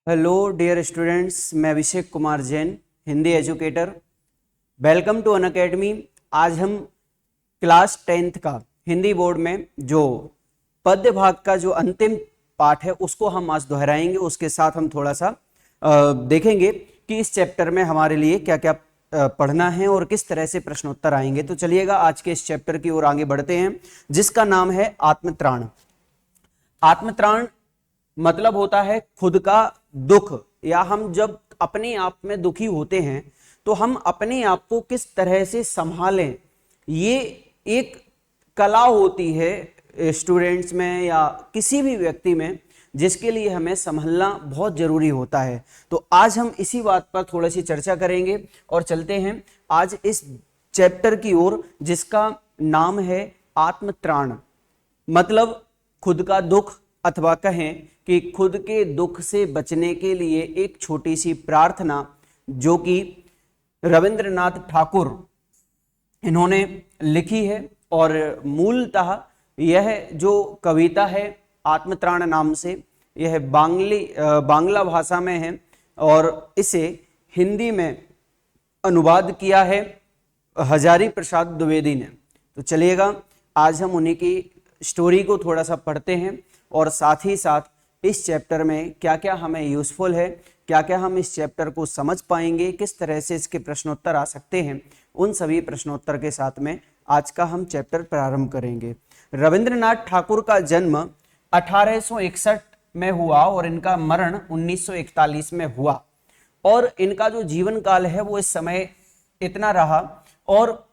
Hello dear students, मैं Abhishek Kumar Jain, Hindi educator. Welcome to Unacademy. आज हम क्लास 10th का हिंदी बोर्ड में जो पद्य भाग का जो अंतिम पाठ है उसको हम आज दोहराएंगे। उसके साथ हम थोड़ा सा देखेंगे कि इस चैप्टर में हमारे लिए क्या क्या पढ़ना है और किस तरह से प्रश्नोत्तर आएंगे। तो चलिएगा आज के इस चैप्टर की ओर आगे बढ़ते हैं, जिसका नाम है आत्मत्राण। आत्मत्राण मतलब होता है खुद का दुख, या हम जब अपने आप में दुखी होते हैं तो हम अपने आप को किस तरह से संभालें। ये एक कला होती है स्टूडेंट्स में या किसी भी व्यक्ति में, जिसके लिए हमें संभलना बहुत जरूरी होता है। तो आज हम इसी बात पर थोड़ी सी चर्चा करेंगे और चलते हैं आज इस चैप्टर की ओर, जिसका नाम है आत्मत्राण। मतलब खुद का दुख, अथवा कहें कि खुद के दुख से बचने के लिए एक छोटी सी प्रार्थना, जो कि रविंद्रनाथ ठाकुर इन्होंने लिखी है। और मूलतः यह जो कविता है आत्मत्राण नाम से, यह बांग्ला भाषा में है और इसे हिंदी में अनुवाद किया है हजारी प्रसाद द्विवेदी ने। तो चलिएगा आज हम उन्हीं की स्टोरी को थोड़ा सा पढ़ते हैं और साथ ही साथ इस चैप्टर में क्या क्या हमें यूजफुल है, क्या क्या हम इस चैप्टर को समझ पाएंगे, किस तरह से इसके प्रश्नोत्तर आ सकते हैं, उन सभी प्रश्नोत्तर के साथ में आज का हम चैप्टर प्रारंभ करेंगे। रविंद्रनाथ ठाकुर का जन्म 1861 में हुआ और इनका मरण 1941 में हुआ। और इनका जो जीवन काल है वो इस समय इतना रहा। और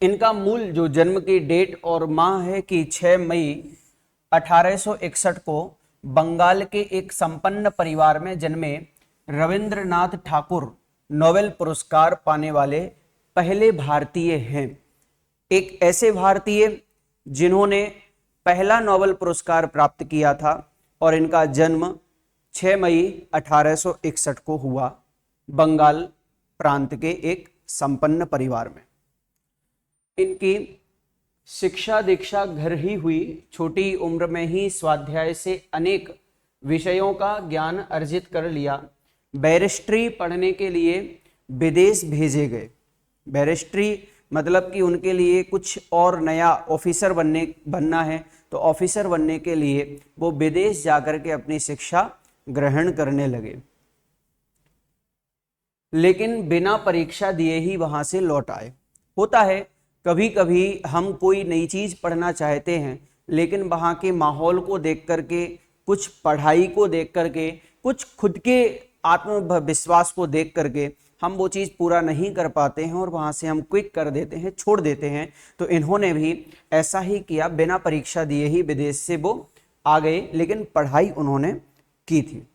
इनका मूल जो जन्म की डेट और माह है कि 6 मई 1861 को बंगाल के एक संपन्न परिवार में जन्मे रविंद्रनाथ ठाकुर नोबेल पुरस्कार पाने वाले पहले भारतीय हैं। एक ऐसे भारतीय जिन्होंने पहला नोबेल पुरस्कार प्राप्त किया था, और इनका जन्म 6 मई 1861 को हुआ बंगाल प्रांत के एक संपन्न परिवार में। इनकी शिक्षा दीक्षा घर ही हुई। छोटी उम्र में ही स्वाध्याय से अनेक विषयों का ज्ञान अर्जित कर लिया। बैरिस्ट्री पढ़ने के लिए विदेश भेजे गए। बैरिस्ट्री मतलब कि उनके लिए कुछ और नया ऑफिसर बनना है, तो ऑफिसर बनने के लिए वो विदेश जाकर के अपनी शिक्षा ग्रहण करने लगे, लेकिन बिना परीक्षा दिए ही वहां से लौट आए। होता है कभी कभी हम कोई नई चीज पढ़ना चाहते हैं, लेकिन वहां के माहौल को देख करके, कुछ पढ़ाई को देख करके, कुछ खुद के आत्मविश्वास को देख करके हम वो चीज पूरा नहीं कर पाते हैं और वहां से हम क्विट कर देते हैं, छोड़ देते हैं। तो इन्होंने भी ऐसा ही किया, बिना परीक्षा दिए ही विदेश से वो आ गए, लेकिन पढ़ाई उन्होंने की थी।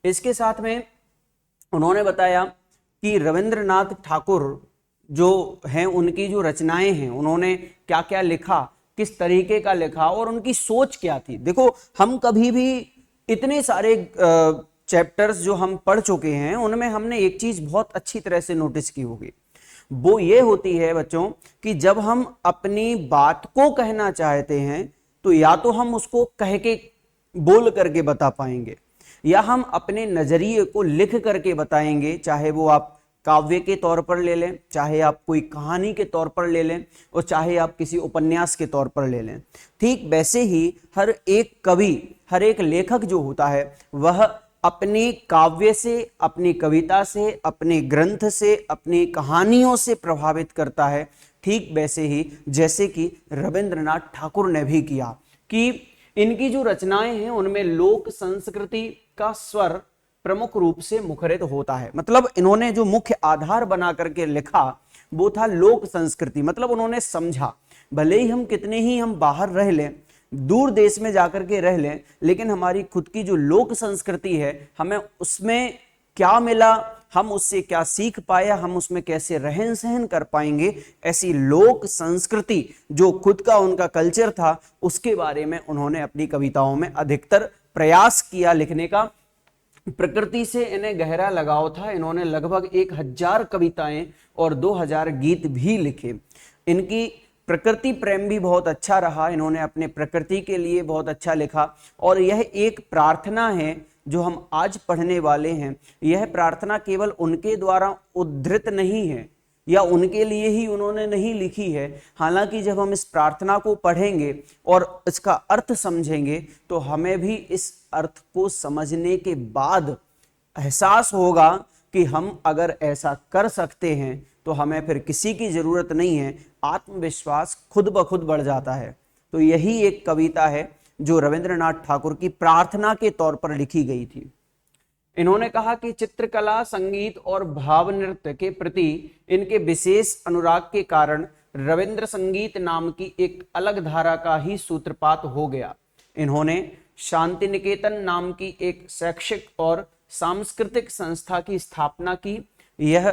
इसके साथ में उन्होंने बताया कि रविंद्रनाथ ठाकुर जो हैं, उनकी जो रचनाएं हैं, उन्होंने क्या क्या लिखा, किस तरीके का लिखा और उनकी सोच क्या थी। देखो, हम कभी भी इतने सारे चैप्टर्स जो हम पढ़ चुके हैं, उनमें हमने एक चीज बहुत अच्छी तरह से नोटिस की होगी। वो ये होती है बच्चों कि जब हम अपनी बात को कहना चाहते हैं, तो या तो हम उसको कह के बोल करके बता पाएंगे, या हम अपने नजरिए को लिख करके बताएंगे। चाहे वो आप काव्य के तौर पर ले लें, चाहे आप कोई कहानी के तौर पर ले लें, और चाहे आप किसी उपन्यास के तौर पर ले लें। ठीक वैसे ही हर एक कवि, हर एक लेखक जो होता है, वह अपने काव्य से, अपनी कविता से, अपने ग्रंथ से, अपनी कहानियों से प्रभावित करता है। ठीक वैसे ही जैसे कि रविंद्रनाथ ठाकुर ने भी किया, कि इनकी जो रचनाएं हैं उनमें लोक संस्कृति का स्वर प्रमुख रूप से मुखरित होता है। मतलब इन्होंने जो मुख्य आधार बना करके लिखा वो था लोक संस्कृति। मतलब उन्होंने समझा, भले ही हम कितने ही हम बाहर रह लें, दूर देश में जाकर के रह लें, लेकिन हमारी खुद की जो लोक संस्कृति है, हमें उसमें क्या मिला, हम उससे क्या सीख पाए, हम उसमें कैसे रहन सहन कर पाएंगे, ऐसी लोक संस्कृति जो खुद का उनका कल्चर था, उसके बारे में उन्होंने अपनी कविताओं में अधिकतर प्रयास किया लिखने का। प्रकृति से इन्हें गहरा लगाव था। इन्होंने लगभग 1000 कविताएं और 2000 गीत भी लिखे। इनकी प्रकृति प्रेम भी बहुत अच्छा रहा। इन्होंने अपने प्रकृति के लिए बहुत अच्छा लिखा, और यह एक प्रार्थना है जो हम आज पढ़ने वाले हैं, यह प्रार्थना केवल उनके द्वारा उद्धृत नहीं है या उनके लिए ही उन्होंने नहीं लिखी है। हालांकि जब हम इस प्रार्थना को पढ़ेंगे और इसका अर्थ समझेंगे तो हमें भी इस अर्थ को समझने के बाद एहसास होगा कि हम अगर ऐसा कर सकते हैं तो हमें फिर किसी की जरूरत नहीं है, आत्मविश्वास खुद ब खुद बढ़ जाता है। तो यही एक कविता है जो रविंद्रनाथ ठाकुर की प्रार्थना के तौर पर लिखी गई थी। इन्होंने कहा कि चित्रकला, संगीत और भाव नृत्य के प्रति इनके विशेष अनुराग के कारण रविंद्र संगीत नाम की एक अलग धारा का ही सूत्रपात हो गया। इन्होंने शांति निकेतन नाम की एक शैक्षिक और सांस्कृतिक संस्था की स्थापना की। यह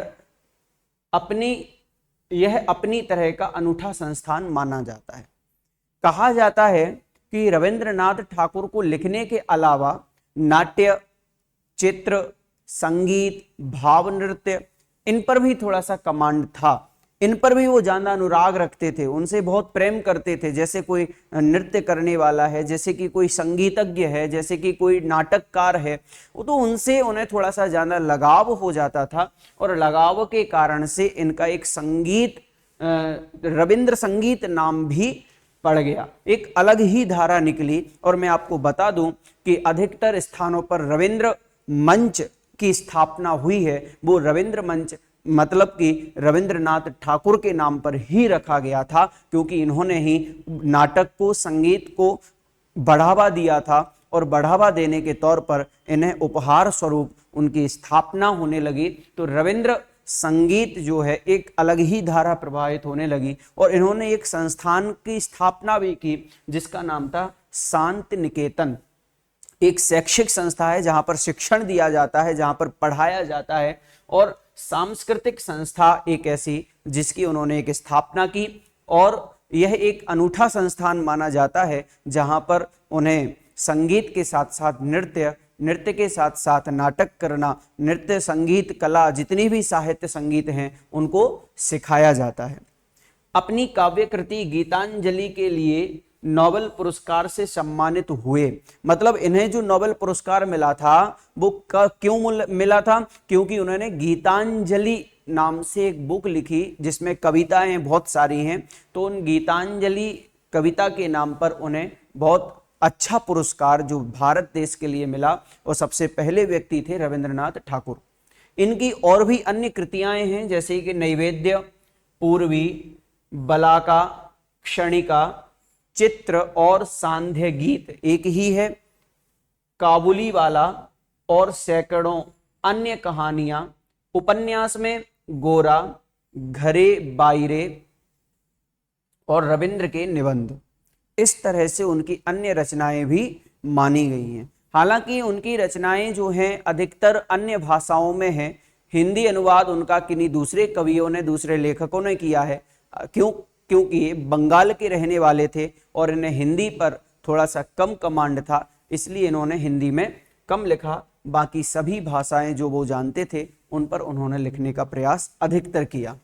अपनी तरह का अनूठा संस्थान माना जाता है। कहा जाता है कि रविंद्रनाथ ठाकुर को लिखने के अलावा नाट्य, चित्र, संगीत, भाव नृत्य, इन पर भी थोड़ा सा कमांड था। इन पर भी वो ज्यादा अनुराग रखते थे, उनसे बहुत प्रेम करते थे। जैसे कोई नृत्य करने वाला है, जैसे कि कोई संगीतज्ञ है, जैसे कि कोई नाटककार है, वो तो उनसे उन्हें थोड़ा सा ज्यादा लगाव हो जाता था। और लगाव के कारण से इनका एक संगीत, रविंद्र संगीत नाम भी पड़ गया, एक अलग ही धारा निकली। और मैं आपको बता दूं कि अधिकतर स्थानों पर रविंद्र मंच की स्थापना हुई है। वो रविंद्र मंच मतलब कि रविंद्रनाथ ठाकुर के नाम पर ही रखा गया था, क्योंकि इन्होंने ही नाटक को, संगीत को बढ़ावा दिया था। और बढ़ावा देने के तौर पर इन्हें उपहार स्वरूप उनकी स्थापना होने लगी। तो रविंद्र संगीत जो है एक अलग ही धारा प्रभावित होने लगी। और इन्होंने एक संस्थान की स्थापना भी की जिसका नाम था शांति निकेतन। एक शैक्षिक संस्था है जहां पर शिक्षण दिया जाता है, जहां पर पढ़ाया जाता है। और सांस्कृतिक संस्था एक ऐसी जिसकी उन्होंने एक स्थापना की। और यह एक अनूठा संस्थान माना जाता है जहां पर उन्हें संगीत के साथ साथ नृत्य, नृत्य के साथ साथ नाटक करना, नृत्य, संगीत, कला, जितनी भी साहित्य संगीत हैं उनको सिखाया जाता है। अपनी काव्य कृति गीतांजलि के लिए नोबेल पुरस्कार से सम्मानित हुए। मतलब इन्हें जो नोबेल पुरस्कार मिला था वो क्यों मिला था? क्योंकि उन्होंने गीतांजलि नाम से एक बुक लिखी जिसमें कविताएं बहुत सारी हैं। तो उन गीतांजलि कविता के नाम पर उन्हें बहुत अच्छा पुरस्कार जो भारत देश के लिए मिला, और सबसे पहले व्यक्ति थे रविंद्रनाथ ठाकुर। इनकी और भी अन्य कृतियां हैं जैसे कि नैवेद्य, पूर्वी, बलाका, क्षणिका, चित्र और सांध्य गीत एक ही है, काबुली वाला और सैकड़ों अन्य कहानियां, उपन्यास में गोरा, घरे बायरे और रविंद्र के निबंध। इस तरह से उनकी अन्य रचनाएं भी मानी गई हैं। हालांकि उनकी रचनाएं जो हैं अधिकतर अन्य भाषाओं में हैं। हिंदी अनुवाद उनका किन्हीं दूसरे कवियों ने, दूसरे लेखकों ने किया है। क्योंकि ये बंगाल के रहने वाले थे और इन्हें हिंदी पर थोड़ा सा कम कमांड था, इसलिए इन्होंने हिंदी में कम लिखा। बाकी सभी भाषाएं जो वो जानते थे उन पर उन्होंने लिखने का प्रयास अधिकतर किया।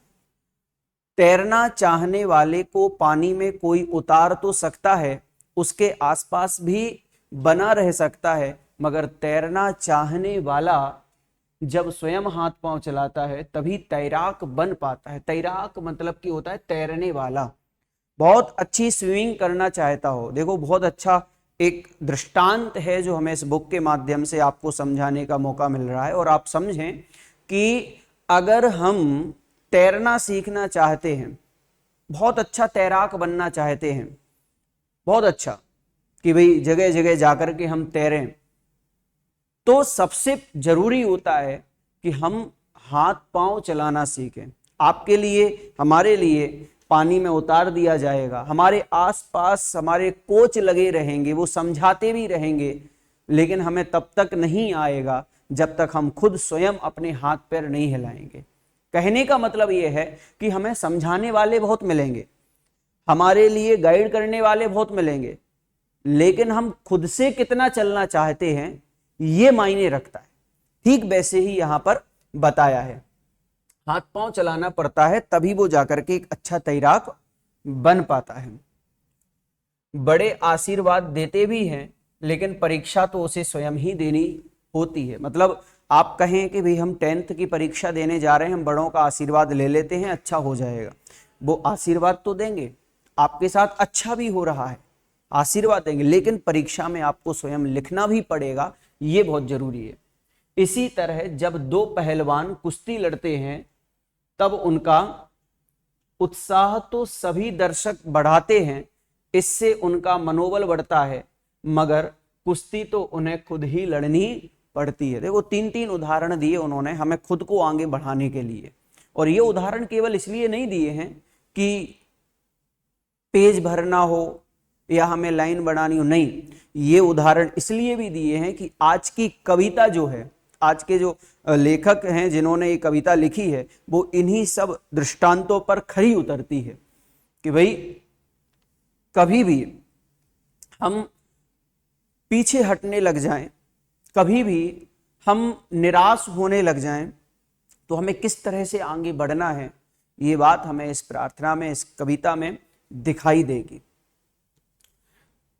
तैरना चाहने वाले को पानी में कोई उतार तो सकता है, उसके आसपास भी बना रह सकता है, मगर तैरना चाहने वाला जब स्वयं हाथ पांव चलाता है तभी तैराक बन पाता है। तैराक मतलब कि होता है तैरने वाला। बहुत अच्छी स्विमिंग करना चाहता हो, देखो बहुत अच्छा एक दृष्टांत है जो हमें इस बुक के माध्यम से आपको समझाने का मौका मिल रहा है। और आप समझें कि अगर हम तैरना सीखना चाहते हैं, बहुत अच्छा तैराक बनना चाहते हैं, बहुत अच्छा कि भाई जगह जगह जाकर के हम तैरें, तो सबसे जरूरी होता है कि हम हाथ पांव चलाना सीखें। आपके लिए, हमारे लिए पानी में उतार दिया जाएगा, हमारे आसपास हमारे कोच लगे रहेंगे, वो समझाते भी रहेंगे, लेकिन हमें तब तक नहीं आएगा जब तक हम खुद स्वयं अपने हाथ पैर नहीं हिलाएंगे। कहने का मतलब यह है कि हमें समझाने वाले बहुत मिलेंगे, हमारे लिए गाइड करने वाले बहुत मिलेंगे, लेकिन हम खुद से कितना चलना चाहते हैं ये मायने रखता है। ठीक वैसे ही यहां पर बताया है, हाथ पांव चलाना पड़ता है तभी वो जाकर के एक अच्छा तैराक बन पाता है। बड़े आशीर्वाद देते भी हैं, लेकिन परीक्षा तो उसे स्वयं ही देनी होती है। मतलब आप कहें कि भाई हम 10th की परीक्षा देने जा रहे हैं, हम बड़ों का आशीर्वाद ले लेते हैं, अच्छा हो जाएगा। वो आशीर्वाद तो देंगे, आपके साथ अच्छा भी हो रहा है, आशीर्वाद देंगे, लेकिन परीक्षा में आपको स्वयं लिखना भी पड़ेगा, ये बहुत जरूरी है। इसी तरह जब दो पहलवान कुश्ती लड़ते हैं तब उनका उत्साह तो सभी दर्शक बढ़ाते हैं, इससे उनका मनोबल बढ़ता है, मगर कुश्ती तो उन्हें खुद ही लड़नी पड़ती है। देखो 3-3 उदाहरण दिए उन्होंने हमें खुद को आगे बढ़ाने के लिए, और ये उदाहरण केवल इसलिए नहीं दिए हैं कि पेज भरना हो या हमें लाइन बनानी हो, नहीं, ये उदाहरण इसलिए भी दिए हैं कि आज की कविता जो है, आज के जो लेखक हैं जिन्होंने ये कविता लिखी है, वो इन्हीं सब दृष्टांतों पर खरी उतरती है कि भाई कभी भी हम पीछे हटने लग जाएं, कभी भी हम निराश होने लग जाएं, तो हमें किस तरह से आगे बढ़ना है, ये बात हमें इस प्रार्थना में, इस कविता में दिखाई देगी।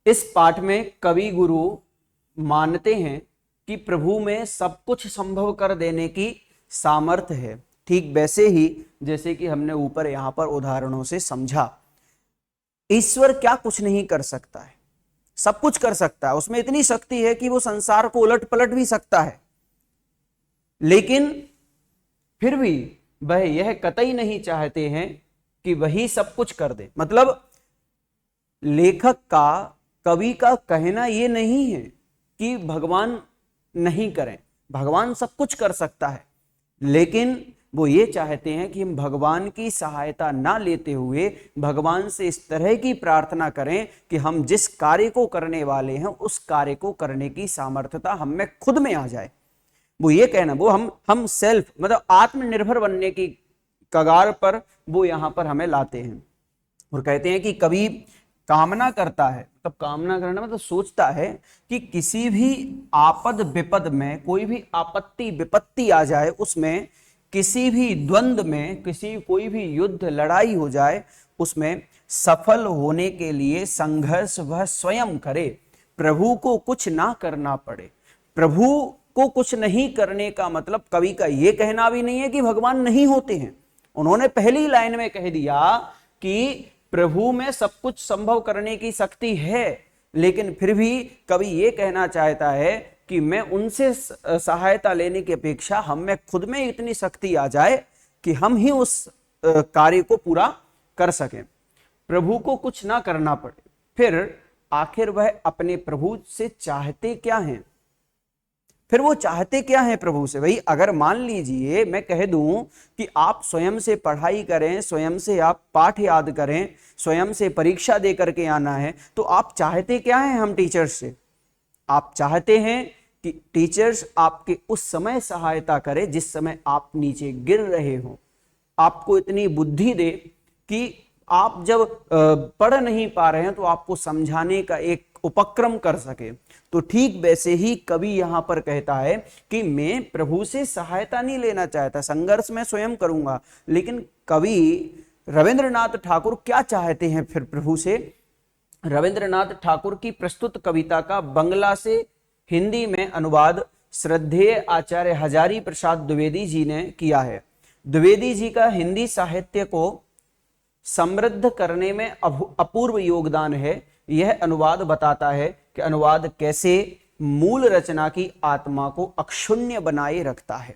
इस पाठ में कवि गुरु मानते हैं कि प्रभु में सब कुछ संभव कर देने की सामर्थ्य है, ठीक वैसे ही जैसे कि हमने ऊपर यहां पर उदाहरणों से समझा। ईश्वर क्या कुछ नहीं कर सकता है, सब कुछ कर सकता है, उसमें इतनी शक्ति है कि वो संसार को उलट पलट भी सकता है, लेकिन फिर भी वह यह कतई नहीं चाहते हैं कि वही सब कुछ कर दे। मतलब लेखक का, कवि का कहना यह नहीं है कि भगवान नहीं करें, भगवान सब कुछ कर सकता है, लेकिन वो ये चाहते हैं कि हम भगवान की सहायता ना लेते हुए भगवान से इस तरह की प्रार्थना करें कि हम जिस कार्य को करने वाले हैं उस कार्य को करने की सामर्थ्यता हम में खुद में आ जाए। वो ये कहना, वो हम सेल्फ मतलब आत्मनिर्भर बनने की कगार पर वो यहां पर हमें लाते हैं, और कहते हैं कि कवि कामना करता है, तब कामना करना मतलब सोचता है कि किसी भी आपद विपद में, कोई भी आपत्ति विपत्ति आ जाए, उसमें किसी भी द्वंद्व में, कोई भी युद्ध लड़ाई हो जाए, उसमें सफल होने के लिए संघर्ष वह स्वयं करे, प्रभु को कुछ ना करना पड़े। प्रभु को कुछ नहीं करने का मतलब कवि का यह कहना भी नहीं है कि भगवान नहीं होते हैं। उन्होंने पहली लाइन में कह दिया कि प्रभु में सब कुछ संभव करने की शक्ति है, लेकिन फिर भी कवि ये कहना चाहता है कि मैं उनसे सहायता लेने की अपेक्षा हम में खुद में इतनी शक्ति आ जाए कि हम ही उस कार्य को पूरा कर सकें, प्रभु को कुछ ना करना पड़े। फिर आखिर वह अपने प्रभु से चाहते क्या हैं? फिर वो चाहते क्या हैं प्रभु से? भाई अगर मान लीजिए मैं कह दूं कि आप स्वयं से पढ़ाई करें, स्वयं से आप पाठ याद करें, स्वयं से परीक्षा दे करके आना है, तो आप चाहते क्या हैं हम टीचर्स से? आप चाहते हैं कि टीचर्स आपके उस समय सहायता करें जिस समय आप नीचे गिर रहे हो, आपको इतनी बुद्धि दे कि आप जब पढ़ नहीं पा रहे हैं तो आपको समझाने का एक उपक्रम कर सके। तो ठीक वैसे ही कवि यहां पर कहता है कि मैं प्रभु से सहायता नहीं लेना चाहता, संघर्ष मैं स्वयं करूंगा। लेकिन कवि रविंद्रनाथ ठाकुर क्या चाहते हैं फिर प्रभु से? रविंद्रनाथ ठाकुर की प्रस्तुत कविता का बंगला से हिंदी में अनुवाद श्रद्धेय आचार्य हजारी प्रसाद द्विवेदी जी ने किया है। द्विवेदी जी का हिंदी साहित्य को समृद्ध करने में अपूर्व योगदान है। यह अनुवाद बताता है कि अनुवाद कैसे मूल रचना की आत्मा को अक्षुण्य बनाए रखता है।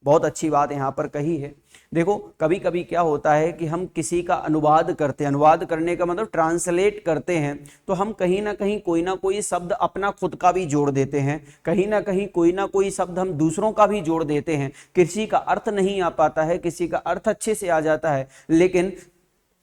बहुत अच्छी बात यहां पर कही है। देखो कभी कभी क्या होता है कि हम किसी का अनुवाद करते हैं, अनुवाद करने का मतलब ट्रांसलेट करते हैं, तो हम कहीं ना कोई शब्द अपना खुद का भी जोड़ देते हैं, कहीं ना कोई शब्द हम दूसरों का भी जोड़ देते हैं। किसी का अर्थ नहीं आ पाता है, किसी का अर्थ अच्छे से आ जाता है। लेकिन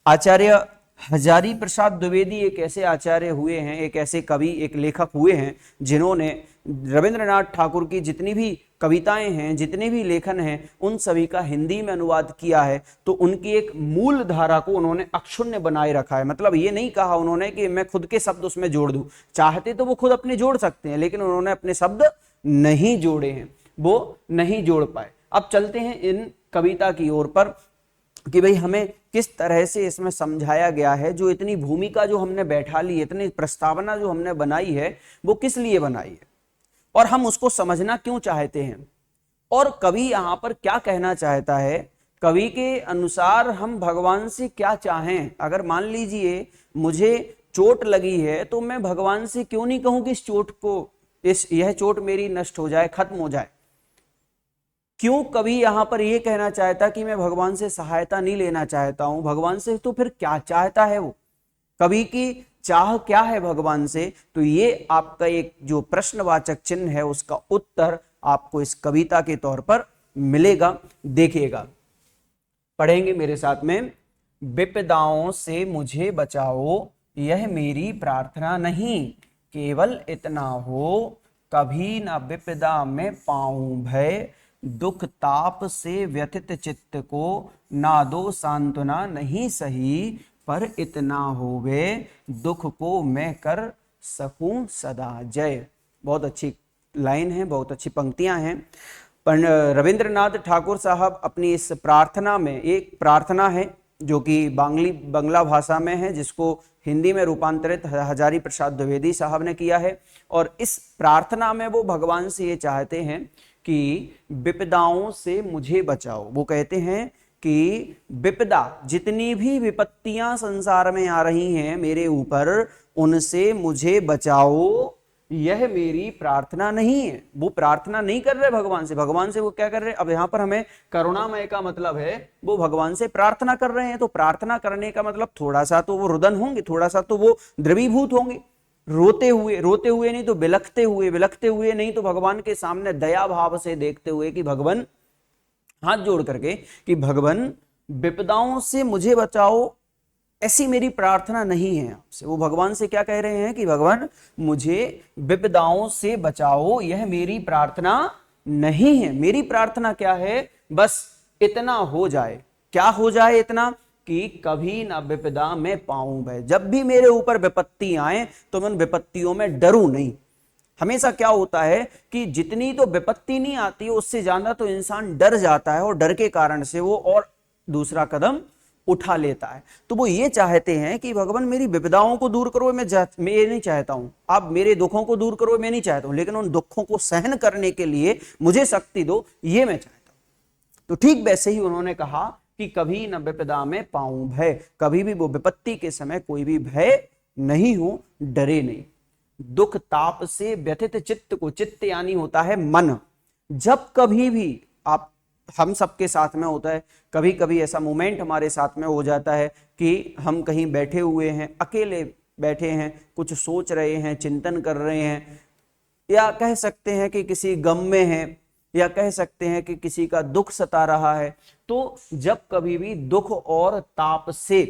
आचार्य हजारी प्रसाद द्विवेदी एक ऐसे आचार्य हुए हैं, एक ऐसे कवि, एक लेखक हुए हैं जिन्होंने रविंद्रनाथ ठाकुर की जितनी भी कविताएं हैं, जितने भी लेखन हैं, उन सभी का हिंदी में अनुवाद किया है। तो उनकी एक मूल धारा को उन्होंने अक्षुण्य बनाए रखा है। मतलब ये नहीं कहा उन्होंने कि मैं खुद के शब्द उसमें जोड़ दूं, चाहते तो वो खुद अपने जोड़ सकते हैं, लेकिन उन्होंने अपने शब्द नहीं जोड़े हैं, वो नहीं जोड़ पाए। अब चलते हैं इन कविता की ओर पर कि भाई हमें किस तरह से इसमें समझाया गया है। जो इतनी भूमिका जो हमने बैठा ली, इतनी प्रस्तावना जो हमने बनाई है, वो किस लिए बनाई है? और हम उसको समझना क्यों चाहते हैं, और कवि यहां पर क्या कहना चाहता है। कवि के अनुसार हम भगवान से क्या चाहें। अगर मान लीजिए मुझे चोट लगी है तो मैं भगवान से क्यों नहीं कहूं कि इस चोट को, यह चोट मेरी नष्ट हो जाए, खत्म हो जाए। क्यों कवि यहां पर यह कहना चाहता कि मैं भगवान से सहायता नहीं लेना चाहता हूं। भगवान से तो फिर क्या चाहता है वो, कवि की चाह क्या है भगवान से। तो ये आपका एक जो प्रश्नवाचक चिन्ह है उसका उत्तर आपको इस कविता के तौर पर मिलेगा। देखिएगा, पढ़ेंगे मेरे साथ में। विपदाओं से मुझे बचाओ यह मेरी प्रार्थना नहीं, केवल इतना हो कभी न विपदा में पाऊं भय, दुख ताप से व्यथित चित्त को ना दो सांत्वना नहीं सही, पर इतना होवे दुख को मैं कर सकूं सदा जय। बहुत अच्छी लाइन है, बहुत अच्छी पंक्तियां हैं। रविंद्रनाथ ठाकुर साहब अपनी इस प्रार्थना में, एक प्रार्थना है जो कि बांग्ला भाषा में है, जिसको हिंदी में रूपांतरित हजारी प्रसाद द्विवेदी साहब ने किया है। और इस प्रार्थना में वो भगवान से ये चाहते हैं कि विपदाओं से मुझे बचाओ। वो कहते हैं कि विपदा, जितनी भी विपत्तियां संसार में आ रही हैं मेरे ऊपर, उनसे मुझे बचाओ, यह मेरी प्रार्थना नहीं है। वो प्रार्थना नहीं कर रहे भगवान से। भगवान से वो क्या कर रहे, अब यहां पर हमें करुणामय का मतलब है, वो भगवान से प्रार्थना कर रहे हैं। तो प्रार्थना करने का मतलब थोड़ा सा तो वो रुदन होंगे, थोड़ा सा तो वो द्रवीभूत होंगे, रोते हुए नहीं तो बिलखते हुए नहीं तो भगवान के सामने दया भाव से देखते हुए कि भगवान, हाथ जोड़ करके कि भगवान विपदाओं से मुझे बचाओ, ऐसी मेरी प्रार्थना नहीं है आपसे। वो भगवान से क्या कह रहे हैं कि भगवान मुझे विपदाओं से बचाओ, यह मेरी प्रार्थना नहीं है। मेरी प्रार्थना क्या है, बस इतना हो जाए। क्या हो जाए इतना, कि कभी ना विपदा में पाऊं भय। जब भी मेरे ऊपर विपत्ति आए तो मैं उन विपत्तियों में डरूं नहीं। हमेशा क्या होता है कि जितनी तो विपत्ति नहीं आती है उससे ज्यादा तो इंसान डर जाता है, और डर के कारण से वो और दूसरा कदम उठा लेता है। तो वो ये चाहते हैं कि भगवान मेरी विपदाओं को दूर करो, मैं ये नहीं चाहता हूं, आप मेरे दुखों को दूर करो, मैं नहीं चाहता हूं, लेकिन उन दुखों को सहन करने के लिए मुझे शक्ति दो, ये मैं चाहता हूं। तो ठीक वैसे ही उन्होंने कहा कि कभी न विपदा में पाऊं भय, कभी भी वो विपत्ति के समय कोई भी भय नहीं हो, डरे नहीं। दुख ताप से व्यथित चित्त को, चित्त यानी होता है मन। जब कभी भी आप, हम सबके साथ में होता है, कभी कभी ऐसा मोमेंट हमारे साथ में हो जाता है कि हम कहीं बैठे हुए हैं, अकेले बैठे हैं, कुछ सोच रहे हैं, चिंतन कर रहे हैं, या कह सकते हैं कि किसी गम में हैं, या कह सकते हैं कि किसी का दुख सता रहा है। तो जब कभी भी दुख और ताप से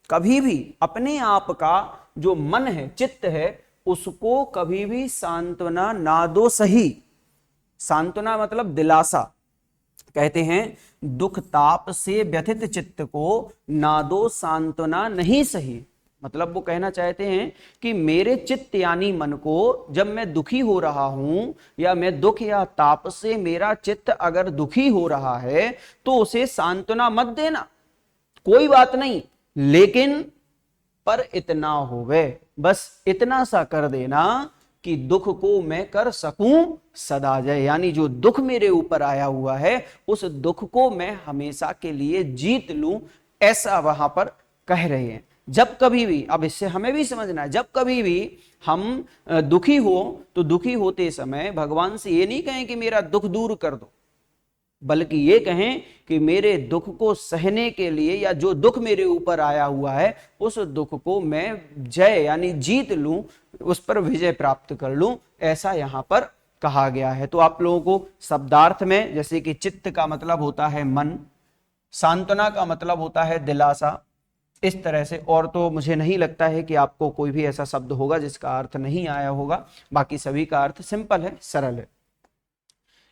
कभी भी अपने आप का जो मन है, चित्त है, उसको कभी भी सांत्वना ना दो सही। सांत्वना मतलब दिलासा। कहते हैं दुख ताप से व्यथित चित्त को ना दो सांत्वना नहीं सही। मतलब वो कहना चाहते हैं कि मेरे चित्त यानी मन को, जब मैं दुखी हो रहा हूं या मैं दुख या ताप से मेरा चित्त अगर दुखी हो रहा है तो उसे सांत्वना मत देना, कोई बात नहीं, लेकिन पर इतना होवे, बस इतना सा कर देना कि दुख को मैं कर सकूं सदा जय। यानी जो दुख मेरे ऊपर आया हुआ है उस दुख को मैं हमेशा के लिए जीत लूं, ऐसा वहां पर कह रहे हैं। जब कभी भी, अब इससे हमें भी समझना है, जब कभी भी हम दुखी हो तो दुखी होते समय भगवान से ये नहीं कहें कि मेरा दुख दूर कर दो, बल्कि ये कहें कि मेरे दुख को सहने के लिए, या जो दुख मेरे ऊपर आया हुआ है उस दुख को मैं जय यानी जीत लूं, उस पर विजय प्राप्त कर लूं, ऐसा यहां पर कहा गया है। तो आप लोगों को शब्दार्थ में, जैसे कि चित्त का मतलब होता है मन, सांत्वना का मतलब होता है दिलासा, इस तरह से, और तो मुझे नहीं लगता है कि आपको कोई भी ऐसा शब्द होगा जिसका अर्थ नहीं आया होगा। बाकी सभी का अर्थ सिंपल है, सरल है।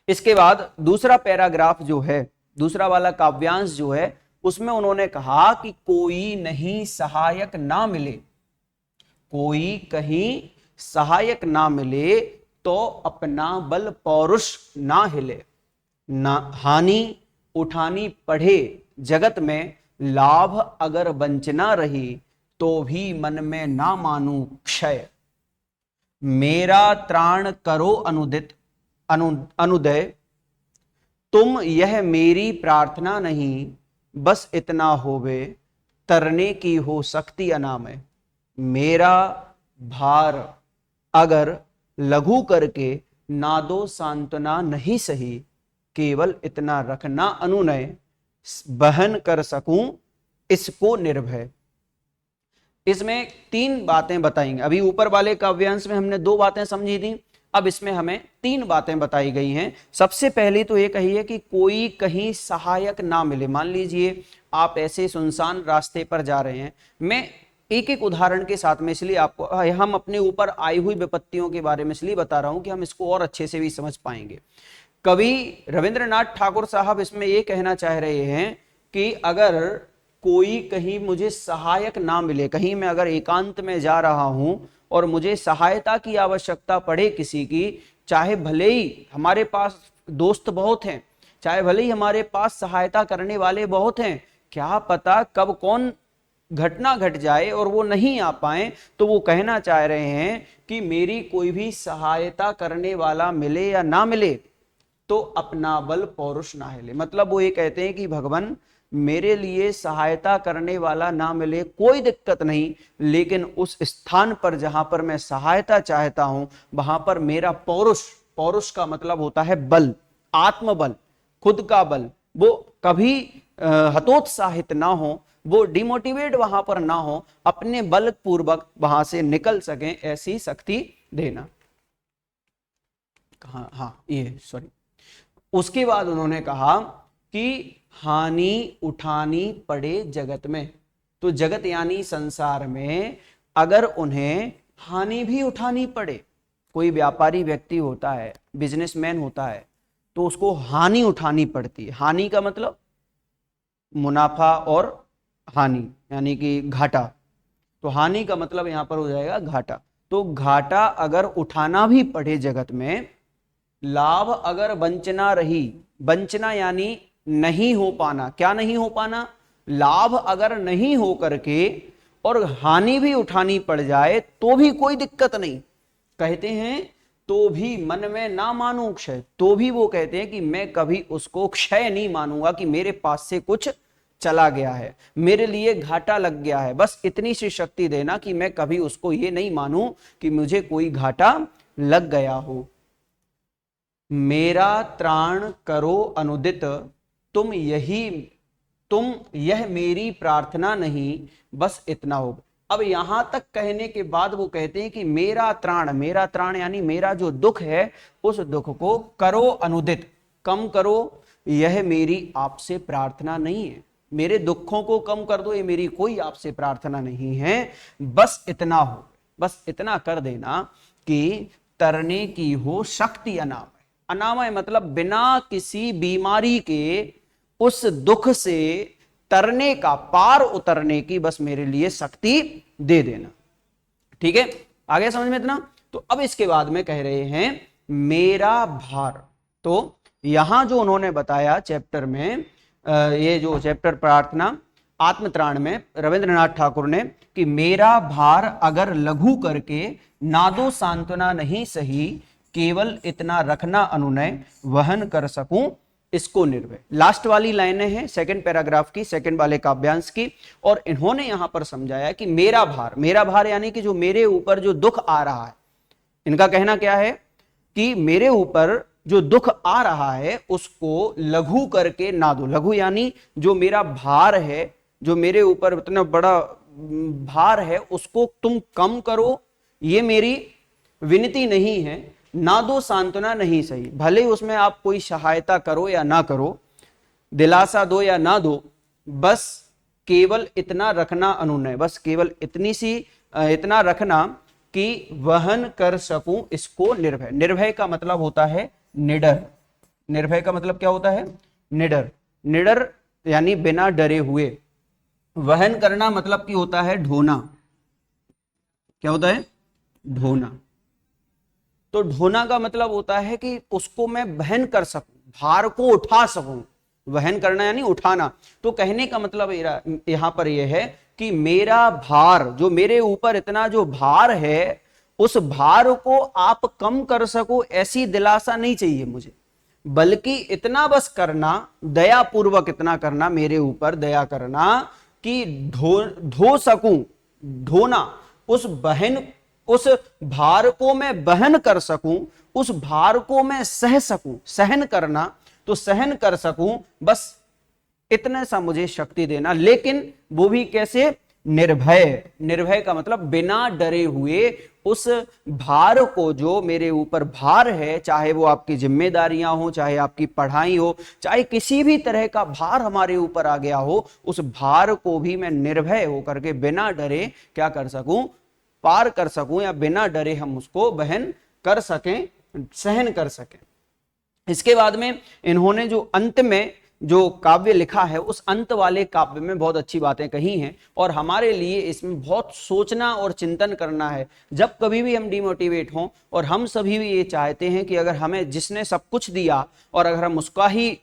इसके बाद दूसरा पैराग्राफ जो है, दूसरा वाला काव्यांश जो है, उसमें उन्होंने कहा कि कोई नहीं सहायक ना मिले, कोई कहीं सहायक ना मिले तो अपना बल पौरुष ना हिले, ना हानि उठानी पड़े जगत में, लाभ अगर वंचना रही तो भी मन में ना मानू क्षय, मेरा त्राण करो अनुदित अनुदय, तुम यह मेरी प्रार्थना नहीं, बस इतना होवे, तरने की हो शक्ति अनामय। मेरा भार अगर लघु करके नादो सांत्वना नहीं सही, केवल इतना रखना अनुनय, बहन कर सकूं इसको निर्भय। इसमें 3 बातें बताएंगे। अभी ऊपर वाले काव्यांश में हमने 2 बातें समझी थी, अब इसमें हमें 3 बातें बताई गई हैं। सबसे पहली तो ये कही है कि कोई कहीं सहायक ना मिले। मान लीजिए आप ऐसे सुनसान रास्ते पर जा रहे हैं, मैं एक एक उदाहरण के साथ में इसलिए आपको, हम अपने ऊपर आई हुई विपत्तियों के बारे में इसलिए बता रहा हूं कि हम इसको और अच्छे से भी समझ पाएंगे। कवि रविंद्रनाथ ठाकुर साहब इसमें ये कहना चाह रहे हैं कि अगर कोई कहीं मुझे सहायक ना मिले, कहीं मैं अगर एकांत में जा रहा हूं और मुझे सहायता की आवश्यकता पड़े किसी की, चाहे भले ही हमारे पास दोस्त बहुत हैं, चाहे भले ही हमारे पास सहायता करने वाले बहुत हैं, क्या पता कब कौन घटना घट जाए और वो नहीं आ पाए, तो वो कहना चाह रहे हैं कि मेरी कोई भी सहायता करने वाला मिले या ना मिले तो अपना बल पौरुष ना हिले। मतलब वो ये कहते हैं कि भगवान मेरे लिए सहायता करने वाला ना मिले कोई दिक्कत नहीं, लेकिन उस स्थान पर जहां पर मैं सहायता चाहता हूं वहां पर मेरा पौरुष, पौरुष का मतलब होता है बल, आत्मबल, खुद का बल, वो कभी हतोत्साहित ना हो, वो डिमोटिवेट वहां पर ना हो, अपने बल पूर्वक वहां से निकल सकें, ऐसी शक्ति देना। हाँ ये सॉरी। उसके बाद उन्होंने कहा कि हानि उठानी पड़े जगत में, तो जगत यानी संसार में अगर उन्हें हानि भी उठानी पड़े, कोई व्यापारी व्यक्ति होता है, बिजनेसमैन होता है, तो उसको हानि उठानी पड़ती है। हानि का मतलब मुनाफा और हानि यानी कि घाटा, तो हानि का मतलब यहां पर हो जाएगा घाटा। तो घाटा अगर उठाना भी पड़े जगत में, लाभ अगर वंचना रही, वंचना यानी नहीं हो पाना, क्या नहीं हो पाना, लाभ अगर नहीं हो करके और हानि भी उठानी पड़ जाए तो भी कोई दिक्कत नहीं। कहते हैं तो भी मन में ना मानूं क्षय, तो भी वो कहते हैं कि मैं कभी उसको क्षय नहीं मानूंगा कि मेरे पास से कुछ चला गया है, मेरे लिए घाटा लग गया है, बस इतनी सी शक्ति देना कि मैं कभी उसको ये नहीं मानूं कि मुझे कोई घाटा लग गया हो। मेरा त्राण करो अनुदित, तुम यह मेरी प्रार्थना नहीं, बस इतना हो। अब यहां तक कहने के बाद वो कहते हैं कि मेरा त्राण यानी मेरा जो दुख है, उस दुख को करो अनुदित, कम करो, यह मेरी आपसे प्रार्थना नहीं है, मेरे दुखों को कम कर दो, ये मेरी कोई आपसे प्रार्थना नहीं है, बस इतना हो, बस इतना कर देना कि तरने की हो शक्ति अनामय। अनामय मतलब बिना किसी बीमारी के उस दुख से तरने का, पार उतरने की बस मेरे लिए शक्ति दे देना। ठीक है, आगे समझ में इतना। तो अब इसके बाद में कह रहे हैं मेरा भार। तो यहां जो उन्होंने बताया चैप्टर में, ये जो चैप्टर प्रार्थना आत्मत्राण में रविंद्रनाथ ठाकुर ने, कि मेरा भार अगर लघु करके नादो सांत्वना नहीं सही, केवल इतना रखना अनुनय, वहन कर सकूं इसको निर्भय। लास्ट वाली लाइनें हैं सेकंड पैराग्राफ की, सेकंड वाले काव्यांश की, और इन्होंने यहां पर समझाया कि मेरा भार यानी कि जो मेरे ऊपर जो दुख आ रहा है, इनका कहना क्या है कि मेरे ऊपर जो दुख आ रहा है उसको लघु करके ना दो। लघु यानी जो मेरा भार है, जो मेरे ऊपर इतना बड़ा भार है, उसको तुम कम करो, ये मेरी विनती नहीं है। ना दो सांत्वना नहीं सही, भले उसमें आप कोई सहायता करो या ना करो, दिलासा दो या ना दो, बस केवल इतना रखना अनुनय, बस केवल इतना रखना कि वहन कर सकूं इसको निर्भय। निर्भय का मतलब होता है निडर। निर्भय का मतलब क्या होता है? निडर। निडर यानी बिना डरे हुए। वहन करना मतलब की होता है ढोना। क्या होता है? ढोना। तो ढोना का मतलब होता है कि उसको मैं वहन कर सकूं, भार को उठा सकूं। वहन करना यानी उठाना। तो कहने का मतलब यहां पर यह है कि मेरा भार, जो मेरे ऊपर इतना जो भार है, उस भार को आप कम कर सको ऐसी दिलासा नहीं चाहिए मुझे, बल्कि इतना बस करना, दया पूर्वक इतना करना, मेरे ऊपर दया करना कि धो सकूं, ढोना, उस भार को मैं बहन कर सकूं, उस भार को मैं सह सकूं, सहन करना तो सहन कर सकूं, बस इतने सा मुझे शक्ति देना। लेकिन वो भी कैसे? निर्भय। निर्भय का मतलब बिना डरे हुए उस भार को, जो मेरे ऊपर भार है, चाहे वो आपकी जिम्मेदारियां हो, चाहे आपकी पढ़ाई हो, चाहे किसी भी तरह का भार हमारे ऊपर आ गया हो, उस भार को भी मैं निर्भय होकर के बिना डरे क्या कर सकूं? पार कर सकूं, या बिना डरे हम उसको बहन कर सकें, सहन कर सकें। इसके बाद में इन्होंने जो अंत में जो काव्य लिखा है, उस अंत वाले काव्य में बहुत अच्छी बातें कही हैं, और हमारे लिए इसमें बहुत सोचना और चिंतन करना है। जब कभी भी हम डिमोटिवेट हों, और हम सभी भी ये चाहते हैं कि अगर हमें जिसने सब कुछ दिया और अगर हम उसका ही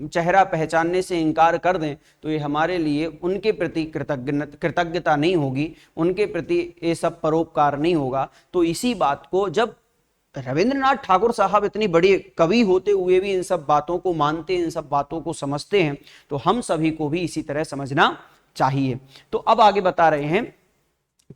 चेहरा पहचानने से इनकार कर दें, तो ये हमारे लिए उनके प्रति कृतज्ञता नहीं होगी, उनके प्रति ये सब परोपकार नहीं होगा। तो इसी बात को जब रविंद्रनाथ ठाकुर साहब इतनी बड़ी कवि होते हुए भी इन सब बातों को मानते हैं, इन सब बातों को समझते हैं, तो हम सभी को भी इसी तरह समझना चाहिए। तो अब आगे बता रहे हैं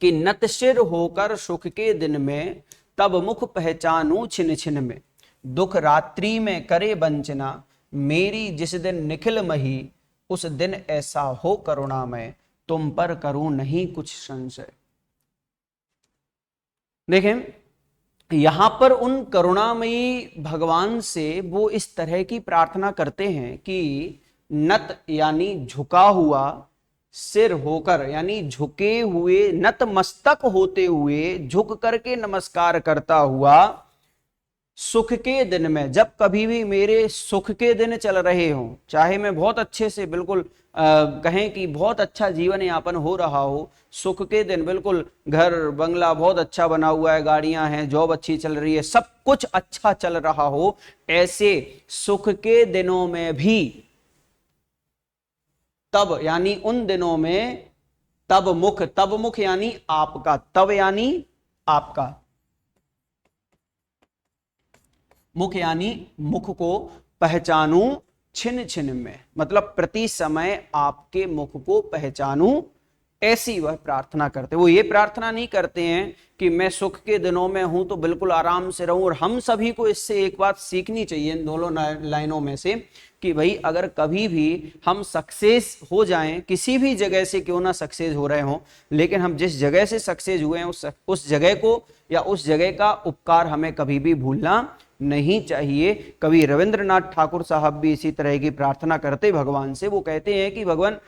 कि नतशिर होकर सुख के दिन में, तब मुख पहचानूं छिन छिन में, दुख रात्रि में करे वंचना, मेरी जिस दिन निखिल मही, उस दिन ऐसा हो करुणामय, तुम पर करूं नहीं कुछ संशय। देखें, यहां पर उन करुणामयी भगवान से वो इस तरह की प्रार्थना करते हैं कि नत यानी झुका हुआ, सिर होकर यानी झुके हुए, नत मस्तक होते हुए, झुक करके नमस्कार करता हुआ, सुख के दिन में, जब कभी भी मेरे सुख के दिन चल रहे हों, चाहे मैं बहुत अच्छे से बिल्कुल कहें कि बहुत अच्छा जीवन यापन हो रहा हो, सुख के दिन बिल्कुल घर बंगला बहुत अच्छा बना हुआ है, गाड़ियां हैं, जॉब अच्छी चल रही है, सब कुछ अच्छा चल रहा हो, ऐसे सुख के दिनों में भी, तब यानी उन दिनों में, तब मुख यानी आपका, तब यानी आपका, मुख यानी मुख को पहचानूं छिन छिन में, मतलब प्रति समय आपके मुख को पहचानूं, ऐसी वह प्रार्थना करते। वो ये प्रार्थना नहीं करते हैं कि मैं सुख के दिनों में हूं तो बिल्कुल आराम से रहूं। और हम सभी को इससे एक बात सीखनी चाहिए इन दोनों लाइनों में से, कि भाई अगर कभी भी हम सक्सेस हो जाएं, किसी भी जगह से क्यों ना सक्सेस हो रहे हों, लेकिन हम जिस जगह से सक्सेस हुए हैं उस जगह को या उस जगह का उपकार हमें कभी भी भूलना नहीं चाहिए। कवि रविंद्रनाथ ठाकुर साहब भी इसी तरह की प्रार्थना करते भगवान से। वो कहते हैं कि भगवान,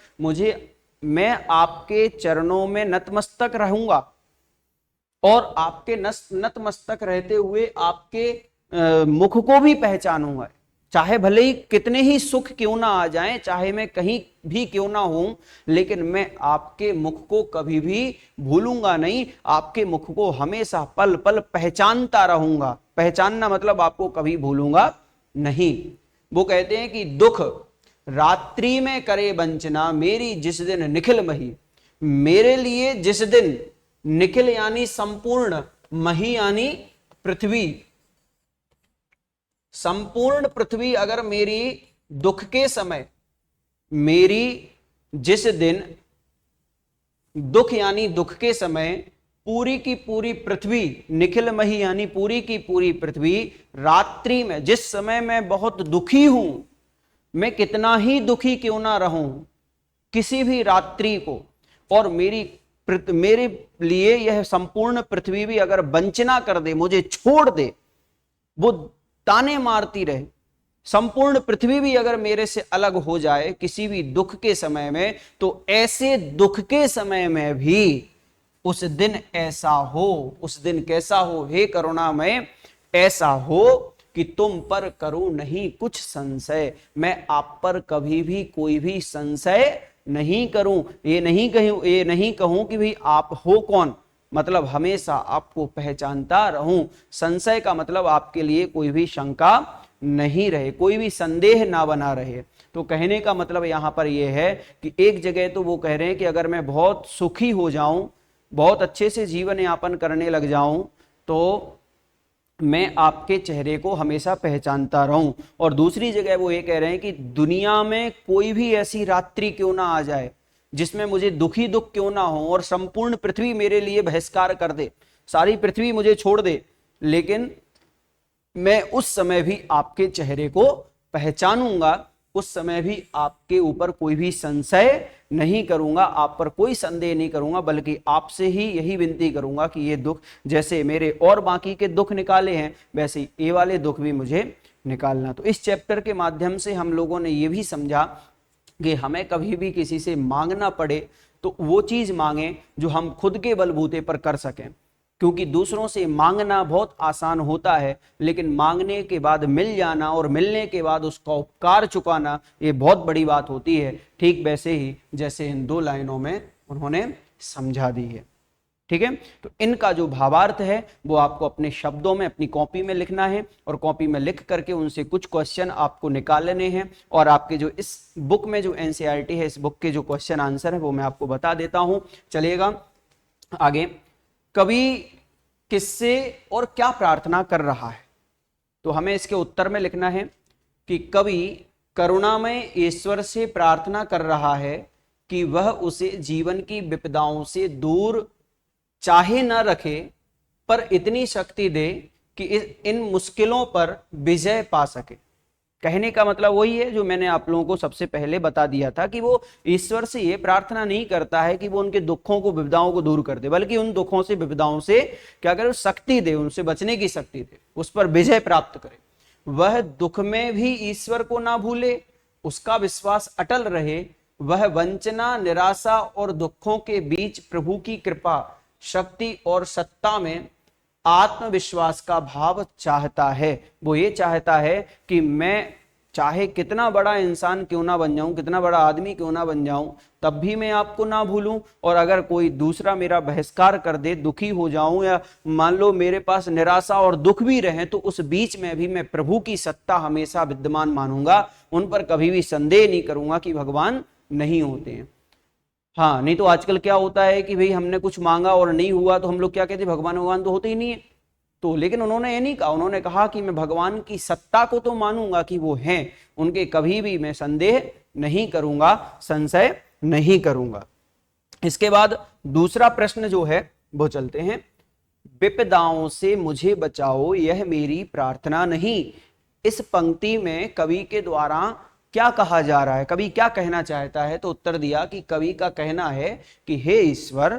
मैं आपके चरणों में नतमस्तक रहूंगा, और आपके नतमस्तक रहते हुए आपके मुख को भी पहचानूंगा, चाहे भले ही कितने ही सुख क्यों ना आ जाएं, चाहे मैं कहीं भी क्यों ना हूं, लेकिन मैं आपके मुख को कभी भी भूलूंगा नहीं, आपके मुख को हमेशा पल पल पहचानता रहूंगा। पहचानना मतलब आपको कभी भूलूंगा नहीं। वो कहते हैं कि दुख रात्रि में करे वंचना, मेरी जिस दिन निखिल मही, मेरे लिए जिस दिन निखिल यानी संपूर्ण, मही यानी पृथ्वी, संपूर्ण पृथ्वी अगर मेरी दुख के समय, मेरी जिस दिन दुख यानी दुख के समय पूरी की पूरी पृथ्वी, निखिल मही यानी पूरी की पूरी पृथ्वी, रात्रि में जिस समय मैं बहुत दुखी हूं, मैं कितना ही दुखी क्यों ना रहूं, किसी भी रात्रि को, और मेरे लिए यह संपूर्ण पृथ्वी भी अगर वंचना कर दे, मुझे छोड़ दे, वो ताने मारती रहे, संपूर्ण पृथ्वी भी अगर मेरे से अलग हो जाए किसी भी दुख के समय में, तो ऐसे दुख के समय में भी उस दिन ऐसा हो, उस दिन कैसा हो, हे करुणामय, ऐसा हो कि तुम पर करूं नहीं कुछ संशय, मैं आप पर कभी भी कोई भी संशय नहीं करूं, ये नहीं कहूं कि भाई आप हो कौन, मतलब हमेशा आपको पहचानता रहूं। संशय का मतलब आपके लिए कोई भी शंका नहीं रहे, कोई भी संदेह ना बना रहे। तो कहने का मतलब यहां पर यह है कि एक जगह तो वो कह रहे हैं कि अगर मैं बहुत सुखी हो जाऊं, बहुत अच्छे से जीवन यापन करने लग जाऊं, तो मैं आपके चेहरे को हमेशा पहचानता रहूं। और दूसरी जगह वो ये कह रहे हैं कि दुनिया में कोई भी ऐसी रात्रि क्यों ना आ जाए जिसमें मुझे दुखी दुख क्यों ना हो और संपूर्ण पृथ्वी मेरे लिए बहिष्कार कर दे, सारी पृथ्वी मुझे छोड़ दे, लेकिन मैं उस समय भी आपके चेहरे को पहचानूंगा, उस समय भी आपके ऊपर कोई भी संशय नहीं करूंगा, आप पर कोई संदेह नहीं करूंगा, बल्कि आपसे ही यही विनती करूंगा कि ये दुख जैसे मेरे और बाकी के दुख निकाले हैं वैसे ही ये वाले दुख भी मुझे निकालना। तो इस चैप्टर के माध्यम से हम लोगों ने ये भी समझा कि हमें कभी भी किसी से मांगना पड़े तो वो चीज मांगे जो हम खुद के बलबूते पर कर सकें, क्योंकि दूसरों से मांगना बहुत आसान होता है, लेकिन मांगने के बाद मिल जाना और मिलने के बाद उसका उपकार चुकाना ये बहुत बड़ी बात होती है। ठीक वैसे ही जैसे इन 2 लाइनों में उन्होंने समझा दी है। ठीक है, तो इनका जो भावार्थ है वो आपको अपने शब्दों में अपनी कॉपी में लिखना है और कॉपी में लिख करके उनसे कुछ क्वेश्चन आपको निकालने हैं। और आपके जो इस बुक में जो एनसीईआरटी है, इस बुक के जो क्वेश्चन आंसर है वो मैं आपको बता देता हूं। चलिएगा आगे। कवि किससे और क्या प्रार्थना कर रहा है? तो हमें इसके उत्तर में लिखना है कि कवि करुणामय ईश्वर से प्रार्थना कर रहा है कि वह उसे जीवन की विपदाओं से दूर चाहे न रखे, पर इतनी शक्ति दे कि इन मुश्किलों पर विजय पा सके। कहने का मतलब वही है जो मैंने आप लोगों को सबसे पहले बता दिया था कि वो ईश्वर से ये प्रार्थना नहीं करता है कि वो उनके दुखों को विपदाओं को दूर कर दे, बल्कि उन दुखों से विपदाओं से क्या करे, शक्ति दे, उनसे बचने की शक्ति दे, उस पर विजय प्राप्त करे। वह दुख में भी ईश्वर को ना भूले, उसका विश्वास अटल रहे, वह वंचना, निराशा और दुखों के बीच प्रभु की कृपा, शक्ति और सत्ता में आत्मविश्वास का भाव चाहता है। वो ये चाहता है कि मैं चाहे कितना बड़ा इंसान क्यों ना बन जाऊं, कितना बड़ा आदमी क्यों ना बन जाऊं, तब भी मैं आपको ना भूलूं, और अगर कोई दूसरा मेरा बहिष्कार कर दे, दुखी हो जाऊं, या मान लो मेरे पास निराशा और दुख भी रहे, तो उस बीच में भी मैं प्रभु की सत्ता हमेशा विद्यमान मानूंगा, उन पर कभी भी संदेह नहीं करूंगा कि भगवान नहीं होते हैं। हाँ, नहीं तो आजकल क्या होता है कि भाई हमने कुछ मांगा और नहीं हुआ तो हम लोग क्या कहते हैं, भगवान भगवान तो होते ही नहीं है। तो लेकिन उन्होंने ये नहीं कहा, उन्होंने कहा कि मैं भगवान की सत्ता को तो मानूंगा कि वो हैं, उनके कभी भी मैं संदेह नहीं करूंगा, संशय नहीं करूंगा। इसके बाद दूसरा प्रश्न जो है वो चलते हैं। विपदाओं से मुझे बचाओ, यह मेरी प्रार्थना नहीं। इस पंक्ति में कवि के द्वारा क्या कहा जा रहा है, कवि क्या कहना चाहता है? तो उत्तर दिया कि कवि का कहना है कि हे ईश्वर,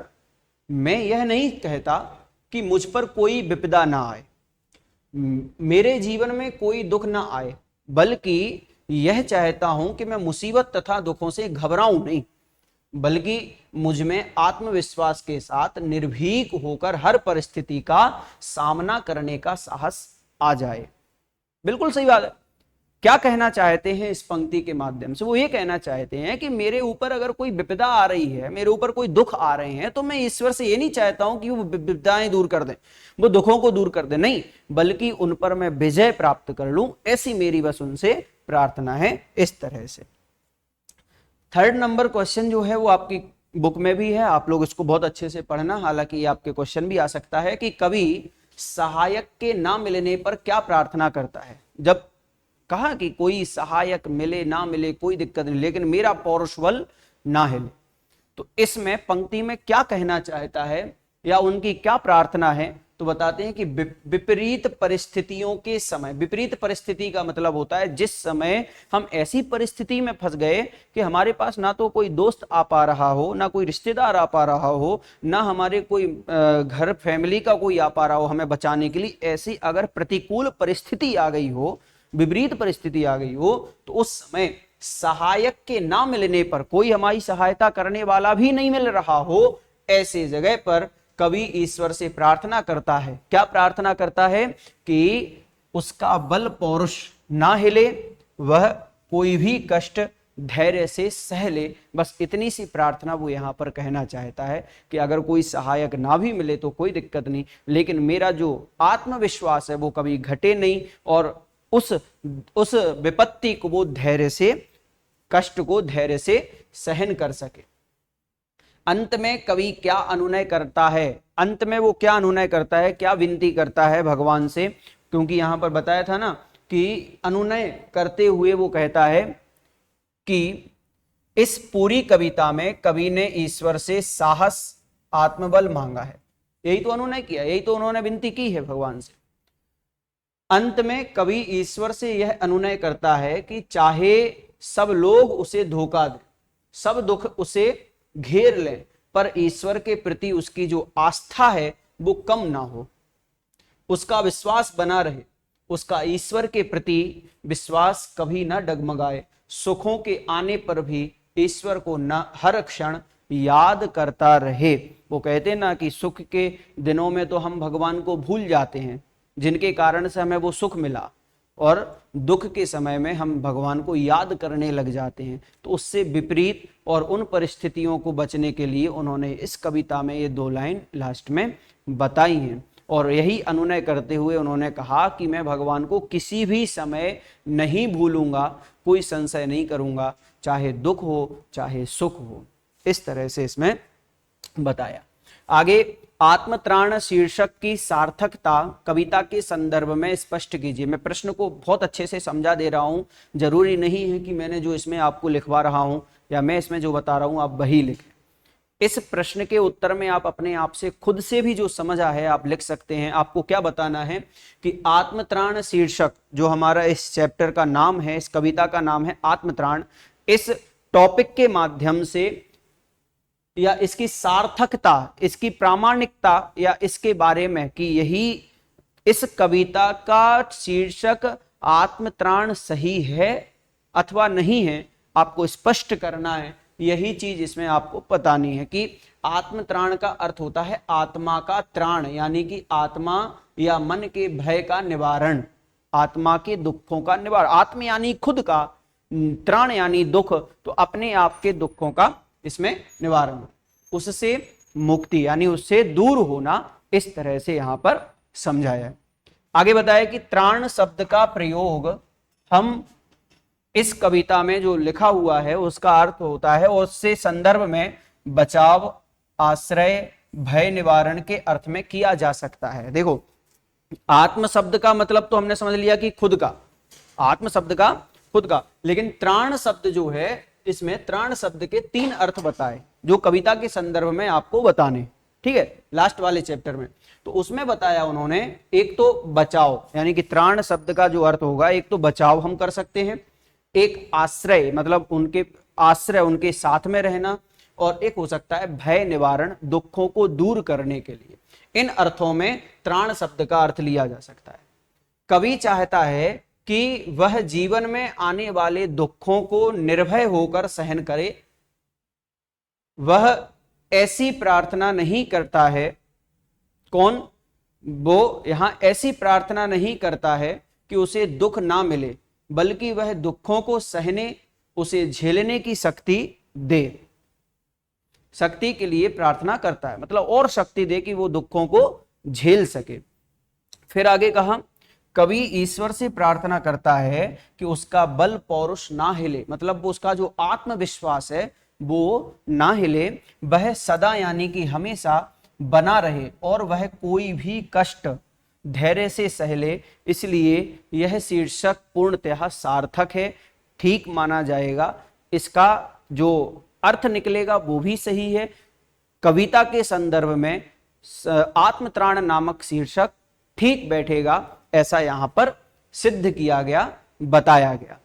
मैं यह नहीं कहता कि मुझ पर कोई विपदा ना आए, मेरे जीवन में कोई दुख ना आए, बल्कि यह चाहता हूं कि मैं मुसीबत तथा दुखों से घबराऊं नहीं, बल्कि मुझ में आत्मविश्वास के साथ निर्भीक होकर हर परिस्थिति का सामना करने का साहस आ जाए। बिल्कुल सही बात है। क्या कहना चाहते हैं इस पंक्ति के माध्यम से? वो ये कहना चाहते हैं कि मेरे ऊपर अगर कोई विपदा आ रही है, मेरे ऊपर कोई दुख आ रहे हैं, तो मैं ईश्वर से ये नहीं चाहता हूं कि वो विपदाएं दूर कर दें, वो दुखों को दूर कर दें, नहीं, बल्कि उन पर मैं विजय प्राप्त कर लूं, ऐसी मेरी बस उनसे प्रार्थना है। इस तरह से 3rd नंबर क्वेश्चन जो है वो आपकी बुक में भी है, आप लोग इसको बहुत अच्छे से पढ़ना, हालांकि ये आपके क्वेश्चन भी आ सकता है कि कवि सहायक के ना मिलने पर क्या प्रार्थना करता है। जब कहा कि कोई सहायक मिले ना मिले कोई दिक्कत नहीं, लेकिन मेरा पौरुष बल ना हिले, तो इसमें पंक्ति में क्या कहना चाहता है या उनकी क्या प्रार्थना है? तो बताते हैं कि विपरीत परिस्थितियों के समय, विपरीत परिस्थिति का मतलब होता है जिस समय हम ऐसी परिस्थिति में फंस गए कि हमारे पास ना तो कोई दोस्त आ पा रहा हो, ना कोई रिश्तेदार आ पा रहा हो, ना हमारे कोई घर फैमिली का कोई आ पा रहा हो हमें बचाने के लिए, ऐसी अगर प्रतिकूल परिस्थिति आ गई हो, विपरीत परिस्थिति आ गई हो, तो उस समय सहायक के ना मिलने पर, कोई हमारी सहायता करने वाला भी नहीं मिल रहा हो, ऐसे जगह पर कवि ईश्वर से प्रार्थना करता है। क्या प्रार्थना करता है? कि उसका बल पौरुष ना हिले, वह कोई भी कष्ट धैर्य से सह ले। बस इतनी सी प्रार्थना वो यहां पर कहना चाहता है कि अगर कोई सहायक ना भी मिले तो कोई दिक्कत नहीं, लेकिन मेरा जो आत्मविश्वास है वो कभी घटे नहीं, और उस विपत्ति को वो धैर्य से, कष्ट को धैर्य से सहन कर सके। अंत में कवि क्या अनुनय करता है, अंत में वो क्या अनुनय करता है, क्या विनती करता है भगवान से, क्योंकि यहां पर बताया था ना कि अनुनय करते हुए वो कहता है कि इस पूरी कविता में कवि ने ईश्वर से साहस, आत्मबल मांगा है। यही तो अनुनय किया, यही तो उन्होंने विनती की है भगवान से। अंत में कवि ईश्वर से यह अनुनय करता है कि चाहे सब लोग उसे धोखा दें, सब दुख उसे घेर लें, पर ईश्वर के प्रति उसकी जो आस्था है वो कम ना हो, उसका विश्वास बना रहे, उसका ईश्वर के प्रति विश्वास कभी ना डगमगाए, सुखों के आने पर भी ईश्वर को न हर क्षण याद करता रहे। वो कहते ना कि सुख के दिनों में तो हम भगवान को भूल जाते हैं, जिनके कारण से हमें वो सुख मिला, और दुख के समय में हम भगवान को याद करने लग जाते हैं। तो उससे विपरीत और उन परिस्थितियों को बचने के लिए उन्होंने इस कविता में ये 2 लाइन लास्ट में बताई हैं, और यही अनुनय करते हुए उन्होंने कहा कि मैं भगवान को किसी भी समय नहीं भूलूंगा, कोई संशय नहीं करूंगा, चाहे दुख हो चाहे सुख हो। इस तरह से इसमें बताया। आगे, आत्मत्राण शीर्षक की सार्थकता कविता के संदर्भ में स्पष्ट कीजिए। मैं प्रश्न को बहुत अच्छे से समझा दे रहा हूं, जरूरी नहीं है कि मैंने जो इसमें आपको लिखवा रहा हूं या मैं इसमें जो बता रहा हूं आप वही लिखें। इस प्रश्न के उत्तर में आप अपने आप से खुद से भी जो समझा है आप लिख सकते हैं। आपको क्या बताना है कि आत्मत्राण शीर्षक जो हमारा इस चैप्टर का नाम है, इस कविता का नाम है आत्मत्राण, इस टॉपिक के माध्यम से या इसकी सार्थकता, इसकी प्रामाणिकता या इसके बारे में कि यही इस कविता का शीर्षक आत्मत्राण सही है अथवा नहीं है, आपको स्पष्ट करना है। यही चीज इसमें आपको बतानी है कि आत्मत्राण का अर्थ होता है आत्मा का त्राण, यानी कि आत्मा या मन के भय का निवारण, आत्मा के दुखों का निवारण। आत्म यानी खुद का, त्राण यानी दुख, तो अपने आप के दुखों का इसमें निवारण, उससे मुक्ति यानी उससे दूर होना, इस तरह से यहां पर समझाया है। आगे बताया कि त्राण शब्द का प्रयोग हम इस कविता में जो लिखा हुआ है उसका अर्थ होता है और उससे संदर्भ में बचाव, आश्रय, भय निवारण के अर्थ में किया जा सकता है। देखो, आत्म शब्द का मतलब तो हमने समझ लिया कि खुद का, आत्म शब्द का खुद का, लेकिन त्राण शब्द जो है, इसमें त्राण शब्द के 3 अर्थ बताए जो कविता के संदर्भ में आपको बताने, ठीक है, लास्ट वाले चैप्टर में। तो उसमें बताया उन्होंने, एक तो बचाव, यानी कि त्राण शब्द का जो अर्थ होगा, एक तो बचाव हम कर सकते हैं, एक आश्रय मतलब उनके आश्रय, उनके साथ में रहना, और एक हो सकता है भय निवारण, दुखों को दूर करने के लिए। इन अर्थों में त्राण शब्द का अर्थ लिया जा सकता है। कवि चाहता है कि वह जीवन में आने वाले दुखों को निर्भय होकर सहन करे, वह ऐसी प्रार्थना नहीं करता है, कौन? वो यहां ऐसी प्रार्थना नहीं करता है कि उसे दुख ना मिले, बल्कि वह दुखों को सहने, उसे झेलने की शक्ति दे, शक्ति के लिए प्रार्थना करता है, मतलब और शक्ति दे कि वो दुखों को झेल सके। फिर आगे कहा, कवि ईश्वर से प्रार्थना करता है कि उसका बल पौरुष ना हिले, मतलब वो उसका जो आत्मविश्वास है वो ना हिले, वह सदा यानी कि हमेशा बना रहे, और वह कोई भी कष्ट धैर्य से सहले। इसलिए यह शीर्षक पूर्णतः सार्थक है, ठीक माना जाएगा, इसका जो अर्थ निकलेगा वो भी सही है। कविता के संदर्भ में आत्मत्राण नामक शीर्षक ठीक बैठेगा, ऐसा यहां पर सिद्ध किया गया, बताया गया।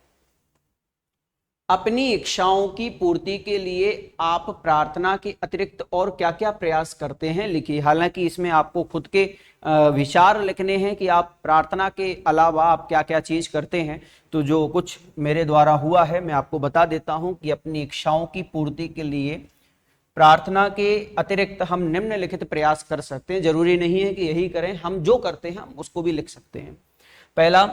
अपनी इच्छाओं की पूर्ति के लिए आप प्रार्थना के अतिरिक्त और क्या क्या प्रयास करते हैं, लिखिए। हालांकि इसमें आपको खुद के विचार लिखने हैं कि आप प्रार्थना के अलावा आप क्या क्या चीज करते हैं। तो जो कुछ मेरे द्वारा हुआ है मैं आपको बता देता हूं कि अपनी इच्छाओं की पूर्ति के लिए प्रार्थना के अतिरिक्त हम निम्नलिखित प्रयास कर सकते हैं। जरूरी नहीं है कि यही करें, हम जो करते हैं हम उसको भी लिख सकते हैं। पहला,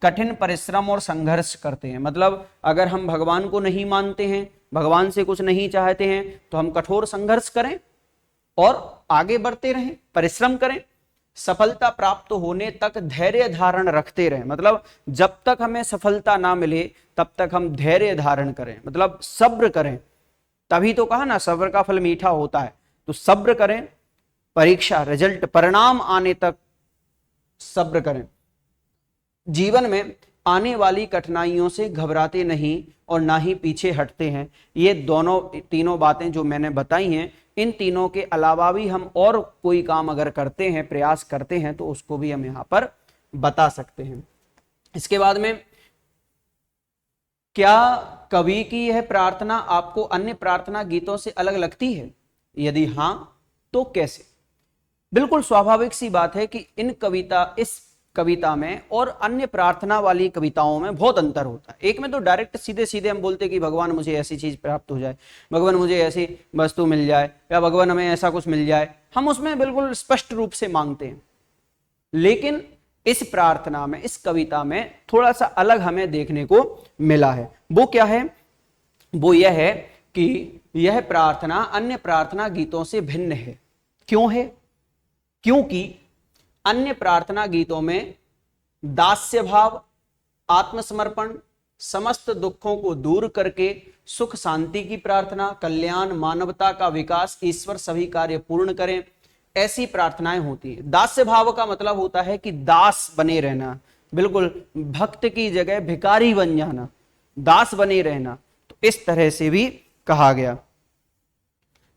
कठिन परिश्रम और संघर्ष करते हैं, मतलब अगर हम भगवान को नहीं मानते हैं, भगवान से कुछ नहीं चाहते हैं, तो हम कठोर संघर्ष करें और आगे बढ़ते रहें, परिश्रम करें, सफलता प्राप्त होने तक धैर्य धारण रखते रहें, मतलब जब तक हमें सफलता ना मिले तब तक हम धैर्य धारण करें, मतलब सब्र करें, तभी तो कहा ना सब्र का फल मीठा होता है। तो सब्र करें, परीक्षा रिजल्ट परिणाम आने तक सब्र करें। जीवन में आने वाली कठिनाइयों से घबराते नहीं और ना ही पीछे हटते हैं। ये दोनों तीनों बातें जो मैंने बताई हैं, इन तीनों के अलावा भी हम और कोई काम अगर करते हैं, प्रयास करते हैं, तो उसको भी हम यहां पर बता सकते हैं। इसके बाद में, क्या कवि की यह प्रार्थना आपको अन्य प्रार्थना गीतों से अलग लगती है? यदि हां तो कैसे? बिल्कुल स्वाभाविक सी बात है कि इस कविता में और अन्य प्रार्थना वाली कविताओं में बहुत अंतर होता है। एक में तो डायरेक्ट सीधे सीधे हम बोलते हैं कि भगवान मुझे ऐसी चीज प्राप्त हो जाए, भगवान मुझे ऐसी वस्तु मिल जाए, या भगवान हमें ऐसा कुछ मिल जाए, हम उसमें बिल्कुल स्पष्ट रूप से मांगते हैं। लेकिन इस प्रार्थना में, इस कविता में थोड़ा सा अलग हमें देखने को मिला है। वो क्या है? वो यह है कि यह प्रार्थना अन्य प्रार्थना गीतों से भिन्न है। क्यों है? क्योंकि अन्य प्रार्थना गीतों में दास्य भाव, आत्मसमर्पण, समस्त दुखों को दूर करके सुख शांति की प्रार्थना, कल्याण, मानवता का विकास, ईश्वर सभी कार्य पूर्ण करें, ऐसी प्रार्थनाएं होती है। दास्य भाव का मतलब होता है कि दास बने रहना, बिल्कुल भक्त की जगह भिखारी बन जाना, दास बने रहना। तो इस तरह से भी कहा गया।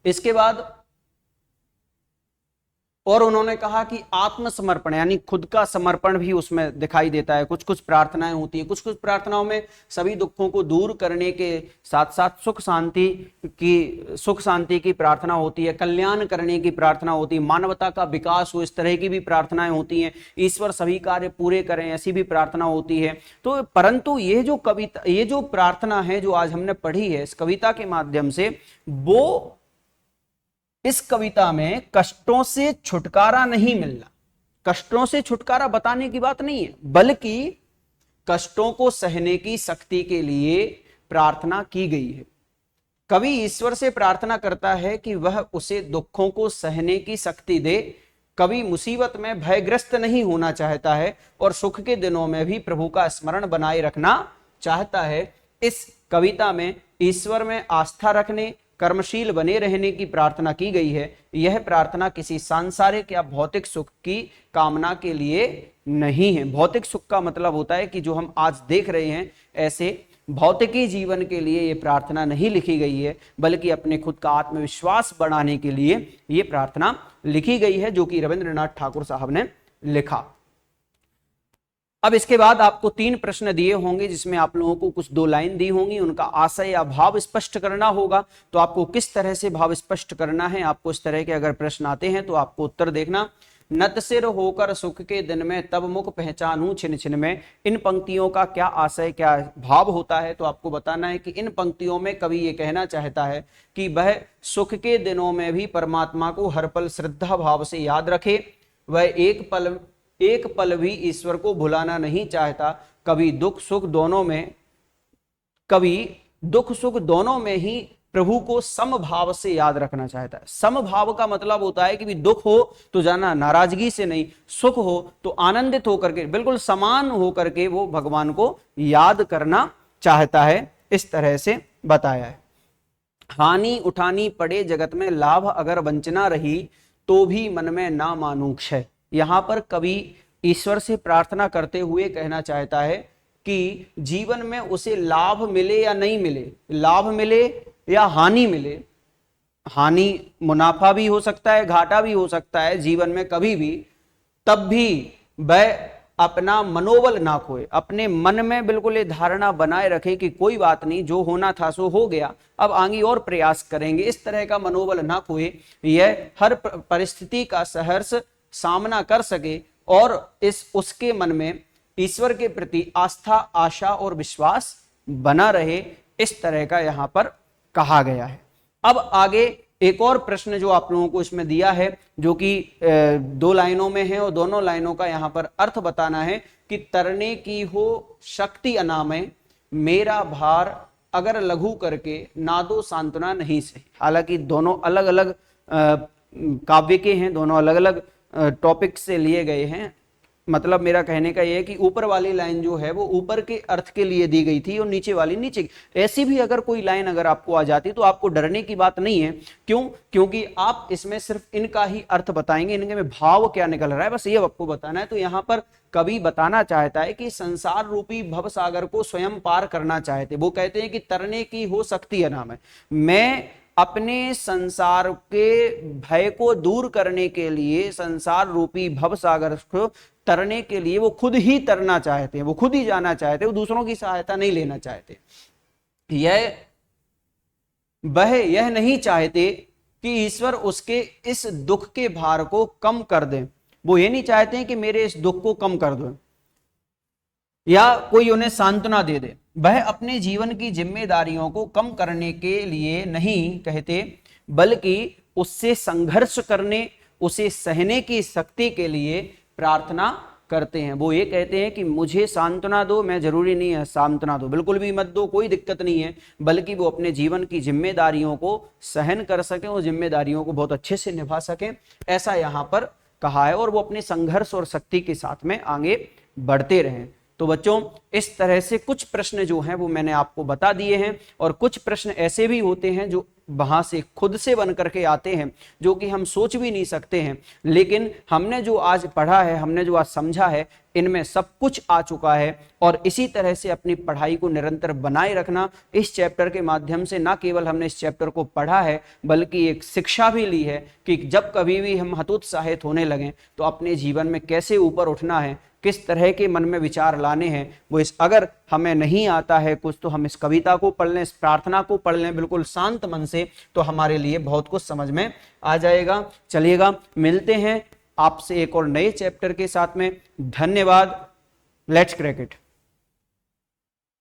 इसके बाद और उन्होंने कहा कि आत्मसमर्पण यानी खुद का समर्पण भी उसमें दिखाई देता है। कुछ कुछ प्रार्थनाएं होती हैं, कुछ कुछ प्रार्थनाओं में सभी दुखों को दूर करने के साथ साथ सुख शांति की प्रार्थना होती है, कल्याण करने की प्रार्थना होती है, मानवता का विकास हो, इस तरह की भी प्रार्थनाएं होती हैं, ईश्वर सभी कार्य पूरे करें, ऐसी भी प्रार्थना होती है। तो परंतु ये जो प्रार्थना है जो आज हमने पढ़ी है इस कविता के माध्यम से, वो इस कविता में कष्टों से छुटकारा नहीं मिलना, कष्टों से छुटकारा बताने की बात नहीं है, बल्कि कष्टों को सहने की शक्ति के लिए प्रार्थना की गई है। कवि ईश्वर से प्रार्थना करता है कि वह उसे दुखों को सहने की शक्ति दे। कवि मुसीबत में भयग्रस्त नहीं होना चाहता है और सुख के दिनों में भी प्रभु का स्मरण बनाए रखना चाहता है। इस कविता में ईश्वर में आस्था रखने, कर्मशील बने रहने की प्रार्थना की गई है। यह प्रार्थना किसी सांसारिक या भौतिक सुख की कामना के लिए नहीं है। भौतिक सुख का मतलब होता है कि जो हम आज देख रहे हैं, ऐसे भौतिकी जीवन के लिए यह प्रार्थना नहीं लिखी गई है, बल्कि अपने खुद का आत्मविश्वास बढ़ाने के लिए यह प्रार्थना लिखी गई है, जो कि रविंद्रनाथ ठाकुर साहब ने लिखा। अब इसके बाद आपको 3 प्रश्न दिए होंगे, जिसमें आप लोगों को कुछ 2 लाइन दी होंगी, उनका आशय या भाव स्पष्ट करना होगा। तो आपको किस तरह से भाव स्पष्ट करना है, आपको इस तरह के अगर प्रश्न आते हैं तो आपको उत्तर देखना। नत सिर होकर सुख के दिन में, तब मुख पहचानूं छिन छिन में। इन पंक्तियों का क्या आशय, क्या भाव होता है? तो आपको बताना है कि इन पंक्तियों में कवि ये कहना चाहता है कि वह सुख के दिनों में भी परमात्मा को हर पल श्रद्धा भाव से याद रखे। वह एक पल भी ईश्वर को भुलाना नहीं चाहता। कभी दुख सुख दोनों में ही प्रभु को समभाव से याद रखना चाहता है। समभाव का मतलब होता है कि भी दुख हो तो जाना नाराजगी से नहीं, सुख हो तो आनंदित होकर के, बिल्कुल समान होकर के वो भगवान को याद करना चाहता है। इस तरह से बताया है। हानि उठानी पड़े जगत में, लाभ अगर वंचना रही, तो भी मन में ना मानू क्षय। यहां पर कवि ईश्वर से प्रार्थना करते हुए कहना चाहता है कि जीवन में उसे लाभ मिले या नहीं मिले, लाभ मिले या हानि मिले, हानि मुनाफा भी हो सकता है, घाटा भी हो सकता है जीवन में कभी भी, तब भी वह अपना मनोबल ना खोए, अपने मन में बिल्कुल ये धारणा बनाए रखे कि कोई बात नहीं, जो होना था सो हो गया, अब आगे और प्रयास करेंगे। इस तरह का मनोबल ना खोए, यह हर परिस्थिति का सहर्ष सामना कर सके और उसके मन में ईश्वर के प्रति आस्था, आशा और विश्वास बना रहे। इस तरह का यहां पर कहा गया है। अब आगे एक और प्रश्न जो आप लोगों को इसमें दिया है, जो कि 2 लाइनों में है, और दोनों लाइनों का यहां पर अर्थ बताना है कि तरने की हो शक्ति अनामय, मेरा भार अगर लघु करके, ना दो सांत्वना नहीं सही। हालांकि दोनों अलग अलग काव्य के हैं, दोनों अलग अलग टॉपिक से लिए गए हैं, मतलब मेरा कहने का ये है कि ऊपर वाली लाइन जो है वो ऊपर के अर्थ के लिए दी गई थी और नीचे वाली नीचे की। ऐसी भी अगर कोई लाइन अगर आपको आ जाती तो आपको डरने की बात नहीं है। क्यों? क्योंकि आप इसमें सिर्फ इनका ही अर्थ बताएंगे, इनके में भाव क्या निकल रहा है बस ये आपको बताना है। तो यहां पर कवि बताना चाहता है कि संसार रूपी भव सागर को स्वयं पार करना चाहते। वो कहते हैं कि तरने की हो सकती है नाम है, मैं अपने संसार के भय को दूर करने के लिए, संसार रूपी भव सागर को तरने के लिए वो खुद ही तरना चाहते हैं, वो खुद ही जाना चाहते हैं, वो दूसरों की सहायता नहीं लेना चाहते। वह यह नहीं चाहते कि ईश्वर उसके इस दुख के भार को कम कर दे। वो ये नहीं चाहते हैं कि मेरे इस दुख को कम कर दो या कोई उन्हें सांत्वना दे दे। वह अपने जीवन की जिम्मेदारियों को कम करने के लिए नहीं कहते, बल्कि उससे संघर्ष करने, उसे सहने की शक्ति के लिए प्रार्थना करते हैं। वो ये कहते हैं कि मुझे सांत्वना दो, मैं जरूरी नहीं है सांत्वना दो, बिल्कुल भी मत दो, कोई दिक्कत नहीं है, बल्कि वो अपने जीवन की जिम्मेदारियों को सहन कर सकें और जिम्मेदारियों को बहुत अच्छे से निभा सकें, ऐसा यहाँ पर कहा है। और वो अपने संघर्ष और शक्ति के साथ में आगे बढ़ते रहें। तो बच्चों इस तरह से कुछ प्रश्न जो हैं वो मैंने आपको बता दिए हैं, और कुछ प्रश्न ऐसे भी होते हैं जो वहां से खुद से बन करके आते हैं, जो कि हम सोच भी नहीं सकते हैं, लेकिन हमने जो आज पढ़ा है, हमने जो आज समझा है, इनमें सब कुछ आ चुका है। और इसी तरह से अपनी पढ़ाई को निरंतर बनाए रखना। इस चैप्टर के माध्यम से ना केवल हमने इस चैप्टर को पढ़ा है, बल्कि एक शिक्षा भी ली है कि जब कभी भी हम हतोत्साहित होने लगें तो अपने जीवन में कैसे ऊपर उठना है, किस तरह के मन में विचार लाने हैं, वो इस अगर हमें नहीं आता है कुछ तो हम इस कविता को पढ़ लें, इस प्रार्थना को पढ़ लें बिल्कुल शांत मन से, तो हमारे लिए बहुत कुछ समझ में आ जाएगा। चलिएगा, मिलते हैं आपसे एक और नए चैप्टर के साथ में। धन्यवाद। Let's crack it.